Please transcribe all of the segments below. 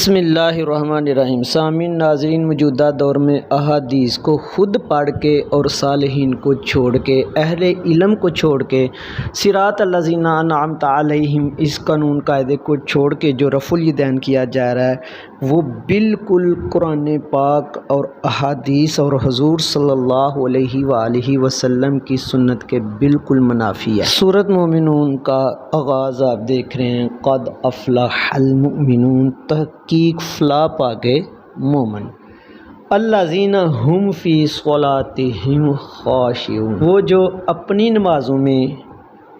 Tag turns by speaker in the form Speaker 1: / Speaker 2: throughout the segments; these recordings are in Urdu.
Speaker 1: بسم اللہ الرحمن الرحیم۔ سامعین ناظرین، موجودہ دور میں احادیث کو خود پڑھ کے اور صالحین کو چھوڑ کے، اہل علم کو چھوڑ کے، صراط الذین انعمت علیہم اس قانون قاعدے کو چھوڑ کے جو رفع الیدین کیا جا رہا ہے وہ بالکل قرآن پاک اور احادیث اور حضور صلی اللہ علیہ وآلہ وسلم کی سنت کے بالکل منافی ہے۔ سورۃ مومنون کا آغاز آپ دیکھ رہے ہیں، قد افلح المؤمنون، تحقیق فلاح پا گئے مومن، الذین ہم فی صلاتہم خاشعون، وہ جو اپنی نمازوں میں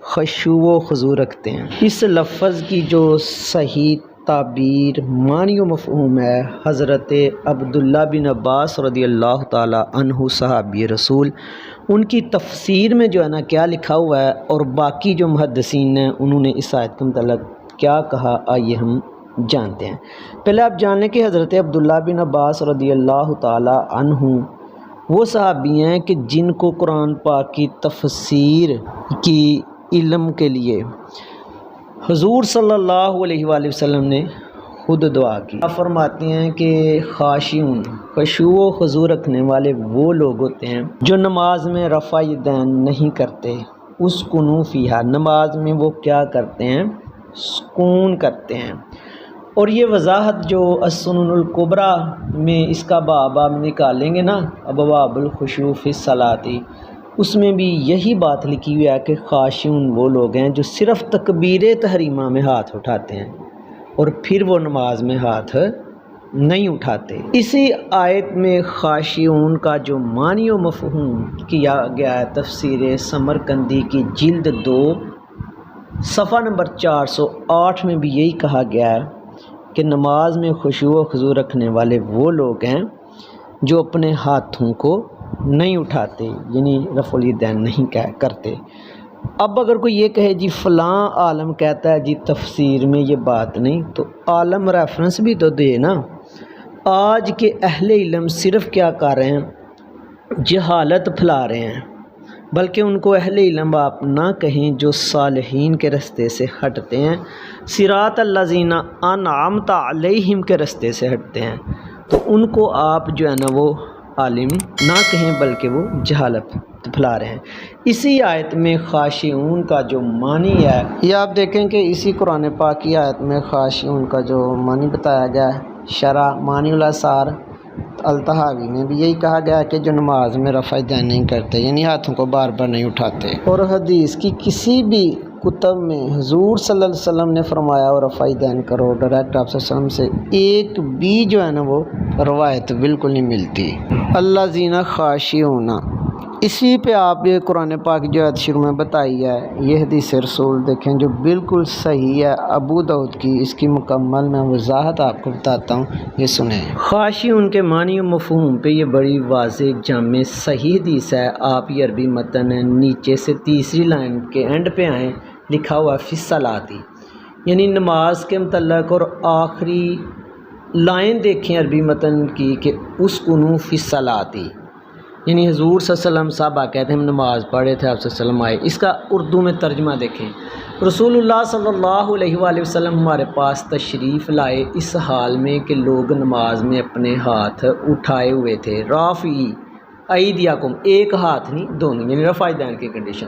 Speaker 1: خشوع و خضوع رکھتے ہیں۔ اس لفظ کی جو صحیح تعبیر معنی و مفہوم ہے، حضرت عبداللہ بن عباس رضی اللہ تعالی عنہ صحابی رسول، ان کی تفسیر میں جو ہے نا کیا لکھا ہوا ہے، اور باقی جو محدثین ہیں انہوں نے اس آیت کے متعلق کیا کہا، آئیے ہم جانتے ہیں۔ پہلے آپ جان لیں کہ حضرت عبداللہ بن عباس رضی اللہ تعالی عنہ وہ صحابی ہیں کہ جن کو قرآن پاک کی تفسیر کی علم کے لیے حضور صلی اللہ علیہ وآلہ وسلم نے خود دعا کی۔ آپ فرماتے ہیں کہ خاشعون، خشوع و خضوع رکھنے والے وہ لوگ ہوتے ہیں جو نماز میں رفع یدین نہیں کرتے، اسکنوا فیہا، نماز میں وہ کیا کرتے ہیں، سکون کرتے ہیں۔ اور یہ وضاحت جو السنن الکبریٰ میں اس کا باب آپ نکالیں گے نا، ابواب الخشوع فی الصلاۃ، اس میں بھی یہی بات لکھی ہوئی ہے کہ خاشعون وہ لوگ ہیں جو صرف تکبیر تحریمہ میں ہاتھ اٹھاتے ہیں اور پھر وہ نماز میں ہاتھ نہیں اٹھاتے۔ اسی آیت میں خاشعون کا جو معنی و مفہوم کیا گیا ہے، تفسیر سمرقندی کی جلد 2 صفحہ نمبر 408 میں بھی یہی کہا گیا ہے کہ نماز میں خشوع و خضوع رکھنے والے وہ لوگ ہیں جو اپنے ہاتھوں کو نہیں اٹھاتے، یعنی رفع الیدین نہیں کرتے۔ اب اگر کوئی یہ کہے جی فلاں عالم کہتا ہے جی تفسیر میں یہ بات نہیں، تو عالم ریفرنس بھی تو دے نا۔ آج کے اہل علم صرف کیا کر رہے ہیں، جہالت پھیلا رہے ہیں، بلکہ ان کو اہل علم آپ نہ کہیں جو صالحین کے رستے سے ہٹتے ہیں، صراط الذین انعمت علیہم کے رستے سے ہٹتے ہیں، تو ان کو آپ جو ہے نا وہ عالم نہ کہیں بلکہ وہ جہالت پھیلا رہے ہیں۔ اسی آیت میں خاشعون کا جو معنی ہے، یہ آپ دیکھیں کہ اسی قرآن پاک کی آیت میں خاشعون کا جو معنی بتایا گیا ہے، شرح معنی الاثار الطحاوی میں بھی یہی کہا گیا ہے کہ جو نماز میں رفع یدین نہیں کرتے، یعنی ہاتھوں کو بار بار نہیں اٹھاتے۔ اور حدیث کی کسی بھی کتب میں حضور صلی اللہ علیہ وسلم نے فرمایا اور رفع یدین کرو، ڈائریکٹ آپ صلی اللہ علیہ وسلم سے ایک بھی جو ہے نا وہ روایت بالکل نہیں ملتی۔ الذین خاشعون، اسی پہ آپ یہ قرآن پاک جو آیت شروع میں بتائی ہے، یہ حدیث رسول دیکھیں جو بالکل صحیح ہے، ابو داؤد کی، اس کی مکمل میں وضاحت آپ کو بتاتا ہوں، یہ سنیں۔ خاشعون کے معنی و مفہوم پہ یہ بڑی واضح جامع صحیح حدیث ہے۔ آپ یہ عربی متن نیچے سے تیسری لائن کے اینڈ پہ آئیں، لکھا ہوا فی الصلاۃ، یعنی نماز کے متعلق، اور آخری لائن دیکھیں عربی متن کی کہ اسکنوا فی الصلاۃ، یعنی حضور صلی اللہ علیہ وسلم صحابہ کہتے ہیں ہم نماز پڑھے تھے، آپ صلی اللہ علیہ وسلم آئے۔ اس کا اردو میں ترجمہ دیکھیں، رسول اللہ صلی اللہ علیہ وآلہ وسلم ہمارے پاس تشریف لائے اس حال میں کہ لوگ نماز میں اپنے ہاتھ اٹھائے ہوئے تھے، رافعی ایدیکم، ایک ہاتھ نہیں دونوں، یعنی رفع یدین کی کنڈیشن۔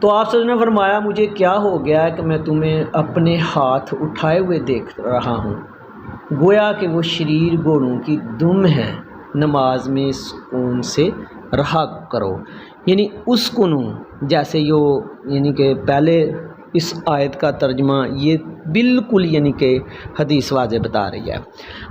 Speaker 1: تو آپ صلی اللہ علیہ وسلم نے فرمایا مجھے کیا ہو گیا ہے کہ میں تمہیں اپنے ہاتھ اٹھائے ہوئے دیکھ رہا ہوں، گویا کہ وہ شریر گھوڑوں کی دم ہے، نماز میں سکون سے رہا کرو، یعنی اسکنو، جیسے یعنی کہ پہلے اس آیت کا ترجمہ یہ بالکل یعنی کہ حدیث واضح بتا رہی ہے،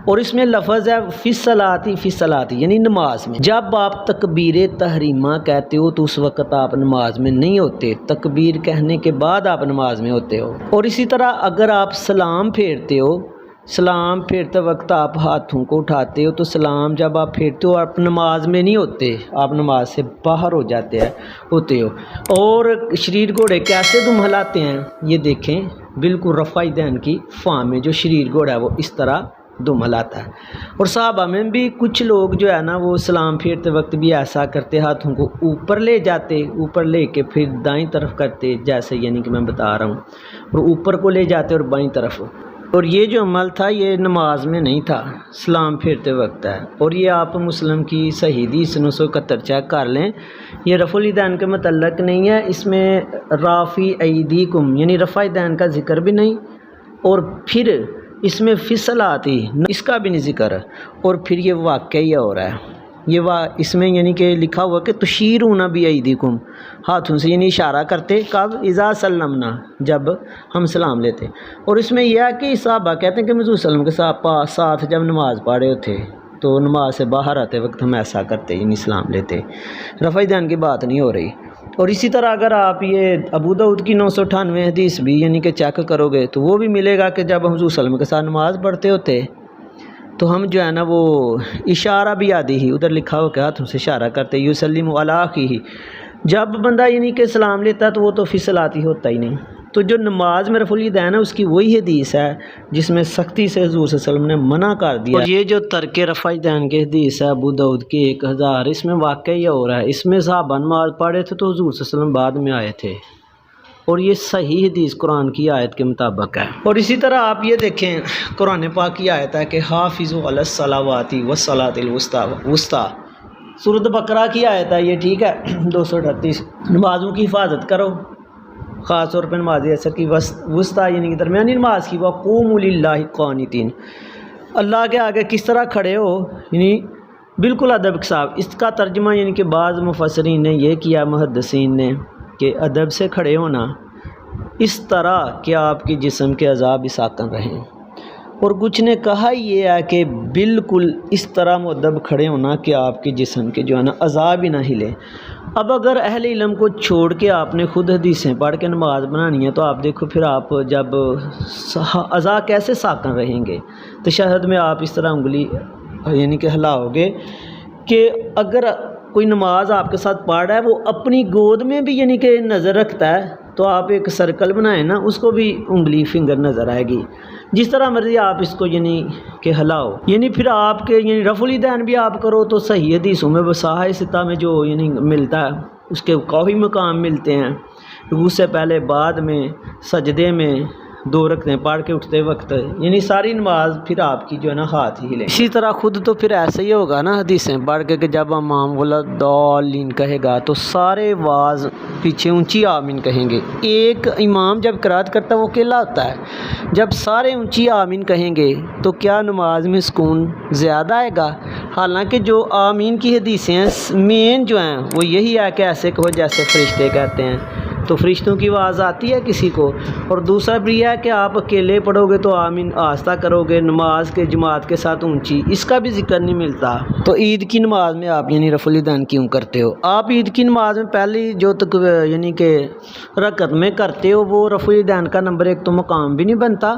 Speaker 1: اور اس میں لفظ ہے فی الصلاۃ، فی الصلاۃ یعنی نماز میں۔ جب آپ تکبیر تحریمہ کہتے ہو تو اس وقت آپ نماز میں نہیں ہوتے، تکبیر کہنے کے بعد آپ نماز میں ہوتے ہو۔ اور اسی طرح اگر آپ سلام پھیرتے ہو، سلام پھیرتے وقت آپ ہاتھوں کو اٹھاتے ہو، تو سلام جب آپ پھیرتے ہو آپ نماز میں نہیں ہوتے، آپ نماز سے باہر ہو جاتے ہوتے ہو۔ اور شریر گھوڑے کیسے دم ہلاتے ہیں، یہ دیکھیں بالکل رفع یدین کی فارم میں جو شریر گھوڑا ہے وہ اس طرح دم ہلاتا ہے۔ اور صحابہ میں بھی کچھ لوگ جو ہے نا وہ سلام پھیرتے وقت بھی ایسا کرتے، ہاتھوں کو اوپر لے جاتے، اوپر لے کے پھر دائیں طرف کرتے، جیسے یعنی کہ میں بتا رہا ہوں، اور اوپر کو لے جاتے اور بائیں طرف، اور یہ جو عمل تھا یہ نماز میں نہیں تھا، سلام پھیرتے وقت ہے، اور یہ آپ مسلم کی صحیح حدیث 971 چیک کر لیں، یہ رفع الیدین کے متعلق نہیں ہے، اس میں رافع ایدیکم یعنی رفع دین کا ذکر بھی نہیں، اور پھر اس میں فصل آتی اس کا بھی نہیں ذکر، اور پھر یہ واقعی اور ہے، یہ اس میں یعنی کہ لکھا ہوا کہ تشیرون بایدیکم، ہاتھوں سے یعنی اشارہ کرتے، کب؟ اذا سلمنا، جب ہم سلام لیتے، اور اس میں یہ ہے کہ صحابہ کہتے ہیں کہ حضور صلی اللہ علیہ وسلم کے ساتھ جب نماز پڑھے ہوتے تو نماز سے باہر آتے وقت ہم ایسا کرتے یعنی سلام لیتے، رفع دین کی بات نہیں ہو رہی۔ اور اسی طرح اگر آپ یہ ابو داؤد کی 998 حدیث بھی یعنی کہ چیک کرو گے تو وہ بھی ملے گا کہ جب ہم حضور صلی اللہ علیہ وسلم کے ساتھ نماز پڑھتے ہوتے تو ہم جو ہے نا وہ اشارہ بھی آدھی ہی ادھر لکھا ہو کہ ہاتھوں سے اشارہ کرتے، یسلم علی اخیہ، جب بندہ یعنی کہ سلام لیتا تو وہ تو فصل آتی ہوتا ہی نہیں۔ تو جو نماز میں رفع الیدین ہے اس کی وہی حدیث ہے جس میں سختی سے حضور صلی اللہ علیہ وسلم نے منع کر دیا، اور یہ جو ترک رفع الیدین کی حدیث ہے ابو داؤد کی 1000، اس میں واقعی ہو رہا ہے، اس میں صحابہ نماز پڑھے تھے تو حضور صلی اللہ علیہ وسلم بعد میں آئے تھے، اور یہ صحیح حدیث قرآن کی آیت کے مطابق ہے۔ اور اسی طرح آپ یہ دیکھیں قرآن پاک کی آیت ہے کہ حافظوا علی الصلوات والصلاۃ الوسطیٰ، سورۃ بقرہ کی آیت ہے یہ، ٹھیک ہے، 238، نمازوں کی حفاظت کرو، خاص طور پہ نماز عصر کی وسطیٰ یعنی کہ درمیانی نماز کی، وقوموا للہ قانتین، اللہ کے آگے کس طرح کھڑے ہو یعنی بالکل ادب کے ساتھ۔ اس کا ترجمہ یعنی کہ بعض مفسرین نے یہ کیا، محدثین نے، کہ ادب سے کھڑے ہونا اس طرح کہ آپ کی جسم کے اعضاء بھی ساکن رہیں، اور کچھ نے کہا یہ ہے کہ بالکل اس طرح مؤدب کھڑے ہونا کہ آپ کے جسم کے جو ہے نا اعضاء بھی نہ ہلیں۔ اب اگر اہل علم کو چھوڑ کے آپ نے خود حدیثیں پڑھ کے نماز بنانی ہے تو آپ دیکھو پھر آپ جب اعضاء کیسے ساکن رہیں گے؟ تشہد میں آپ اس طرح انگلی یعنی کہ ہلاؤ گے کہ اگر کوئی نماز آپ کے ساتھ پڑھ رہا ہے وہ اپنی گود میں بھی یعنی کہ نظر رکھتا ہے تو آپ ایک سرکل بنائیں نا، اس کو بھی انگلی فنگر نظر آئے گی، جس طرح مرضی آپ اس کو یعنی کہ ہلاؤ، یعنی پھر آپ کے یعنی رفع الیدین بھی آپ کرو تو صحیح حدیثوں میں وصاحہ ستہ میں جو یعنی ملتا ہے اس کے کافی مقام ملتے ہیں، رکوع سے پہلے، بعد میں، سجدے میں، 2 رکعتیں پڑھ کے اٹھتے وقت، یعنی ساری نماز پھر آپ کی جو ہے نا ہاتھ ہی لیں۔ اسی طرح خود تو پھر ایسے ہی ہوگا نا حدیثیں پڑھ کے کہ جب امام ولضالین کہے گا تو سارے واز پیچھے اونچی آمین کہیں گے، ایک امام جب قرات کرتا ہے وہ اکیلا ہوتا ہے، جب سارے اونچی آمین کہیں گے تو کیا نماز میں سکون زیادہ آئے گا؟ حالانکہ جو آمین کی حدیثیں ہیں مین جو ہیں وہ یہی ہے کہ ایسے کہو جیسے فرشتے کہتے ہیں، تو فرشتوں کی آواز آتی ہے کسی کو؟ اور دوسرا بھی ہے کہ آپ اکیلے پڑھو گے تو آمین آہستہ کرو گے، نماز کے جماعت کے ساتھ اونچی، اس کا بھی ذکر نہیں ملتا۔ تو عید کی نماز میں آپ یعنی رفع الیدین کیوں کرتے ہو؟ آپ عید کی نماز میں پہلی جو تک یعنی کہ رکعت میں کرتے ہو وہ رفع الیدین کا نمبر 1 تو مقام بھی نہیں بنتا،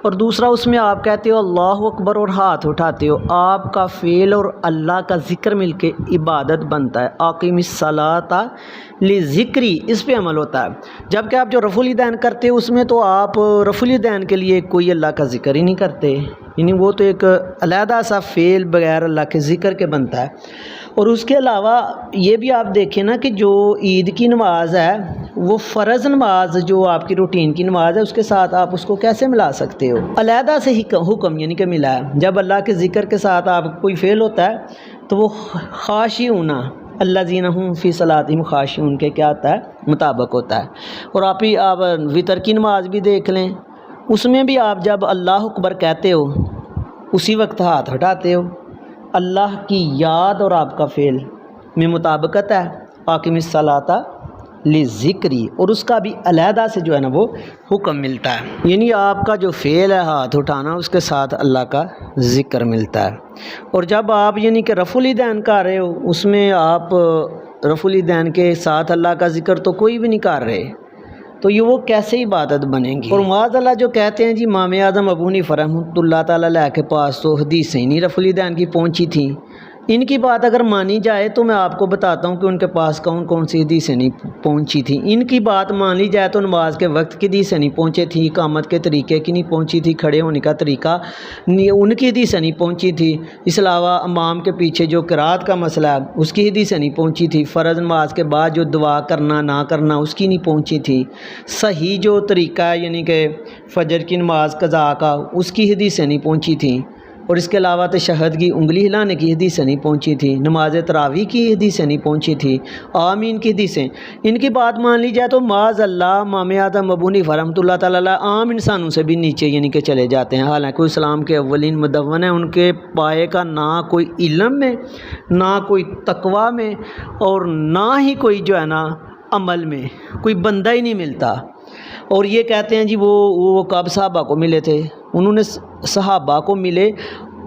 Speaker 1: اور دوسرا اس میں آپ کہتے ہو اللہ اکبر اور ہاتھ اٹھاتے ہو، آپ کا فعل اور اللہ کا ذکر مل کے عبادت بنتا ہے، اقیم الصلاۃ لذکری، اس پہ عمل ہوتا ہے، جبکہ آپ جو رفع الیدین کرتے ہو اس میں تو آپ رفع الیدین کے لیے کوئی اللہ کا ذکر ہی نہیں کرتے، یعنی وہ تو ایک علیحدہ سا فعل بغیر اللہ کے ذکر کے بنتا ہے۔ اور اس کے علاوہ یہ بھی آپ دیکھیں نا کہ جو عید کی نماز ہے وہ فرض نماز جو آپ کی روٹین کی نماز ہے اس کے ساتھ آپ اس کو کیسے ملا سکتے ہو؟ علیحدہ سے ہی حکم یعنی کہ ملا ہے، جب اللہ کے ذکر کے ساتھ آپ کوئی فعل ہوتا ہے تو وہ خاشعون الذین هم فی صلاتہم خاشعون کے کیا ہوتا ہے؟ مطابق ہوتا ہے۔ اور آپ وطر کی نماز بھی دیکھ لیں، اس میں بھی آپ جب اللہ اکبر کہتے ہو اسی وقت ہاتھ ہٹاتے ہو، اللہ کی یاد اور آپ کا فعل میں مطابقت ہے، اقیم الصلاۃ لذکری، اور اس کا بھی علیحدہ سے جو ہے نا وہ حکم ملتا ہے، یعنی آپ کا جو فعل ہے ہاتھ اٹھانا اس کے ساتھ اللہ کا ذکر ملتا ہے۔ اور جب آپ یعنی کہ رفع الیدین کر رہے ہو اس میں آپ رفع الیدین کے ساتھ اللہ کا ذکر تو کوئی بھی نہیں کر رہے، تو یہ وہ کیسے عبادت بنے گی؟ اور معاذ اللہ جو کہتے ہیں جی امام اعظم ابو حنیفہ رحمۃ اللہ تعالیٰ علیہ کے پاس تو حدیثیں ہی نہیں رفع الیدین کی پہنچی تھیں، ان کی بات اگر مانی جائے تو میں آپ کو بتاتا ہوں کہ ان کے پاس کون کون سی حدیثیں نہیں پہنچی تھیں۔ ان کی بات مان لی جائے تو نماز کے وقت کی حدیثیں نہیں پہنچی تھی، اقامت کے طریقے کی نہیں پہنچی تھی، کھڑے ہونے کا طریقہ ان کی حدیثیں نہیں پہنچی تھی۔ اس علاوہ امام کے پیچھے جو قرات کا مسئلہ ہے اس کی حدیثیں نہیں پہنچی تھی۔ فرض نماز کے بعد جو دعا کرنا نہ کرنا اس کی نہیں پہنچی تھی۔ صحیح جو طریقہ ہے یعنی کہ فجر کی نماز قضا کا اس کی حدیثیں نہیں پہنچی تھیں، اور اس کے علاوہ تشہد کی انگلی ہلانے کی حدیثیں نہیں پہنچی تھی، نماز تراویح کی حدیثیں نہیں پہنچی تھی، آمین کی حدیثیں۔ ان کی بات مان لی جائے تو معاذ اللہ امام اعظم ابو حنیفہ رحمۃ اللہ تعالیٰ علیہ عام انسانوں سے بھی نیچے یعنی کہ چلے جاتے ہیں، حالانکہ اسلام کے اولین مدون ہیں۔ ان کے پائے کا نہ کوئی علم میں، نہ کوئی تقویٰ میں، اور نہ ہی کوئی جو ہے نا عمل میں کوئی بندہ ہی نہیں ملتا۔ اور یہ کہتے ہیں جی وہ کب صحابہ کو ملے تھے؟ انہوں نے صحابہ کو ملے،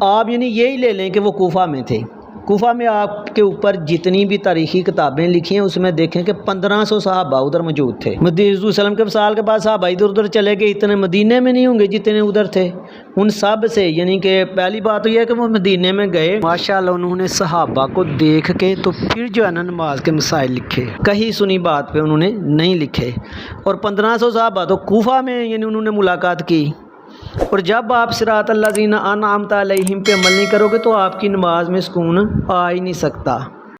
Speaker 1: آپ یعنی یہی لے لیں کہ وہ کوفہ میں تھے۔ کوفہ میں آپ کے اوپر جتنی بھی تاریخی کتابیں لکھی ہیں اس میں دیکھیں کہ 1500 صحابہ ادھر موجود تھے۔ حضور صلی اللہ علیہ وسلم کے وصال کے بعد صحابہ ادھر ادھر چلے گئے، اتنے مدینے میں نہیں ہوں گے جتنے ادھر تھے۔ ان سب سے یعنی کہ پہلی بات تو یہ ہے کہ وہ مدینے میں گئے، ماشاءاللہ انہوں نے صحابہ کو دیکھ کے تو پھر جو ہے نا نماز کے مسائل لکھے، کہیں سنی بات پہ انہوں نے نہیں لکھے۔ اور 1500 صحابہ تو کوفہ میں یعنی انہوں نے ملاقات کی۔ اور جب آپ صراط الذین انعمت علیہم پہ عمل نہیں کرو گے تو آپ کی نماز میں سکون آ ہی نہیں سکتا۔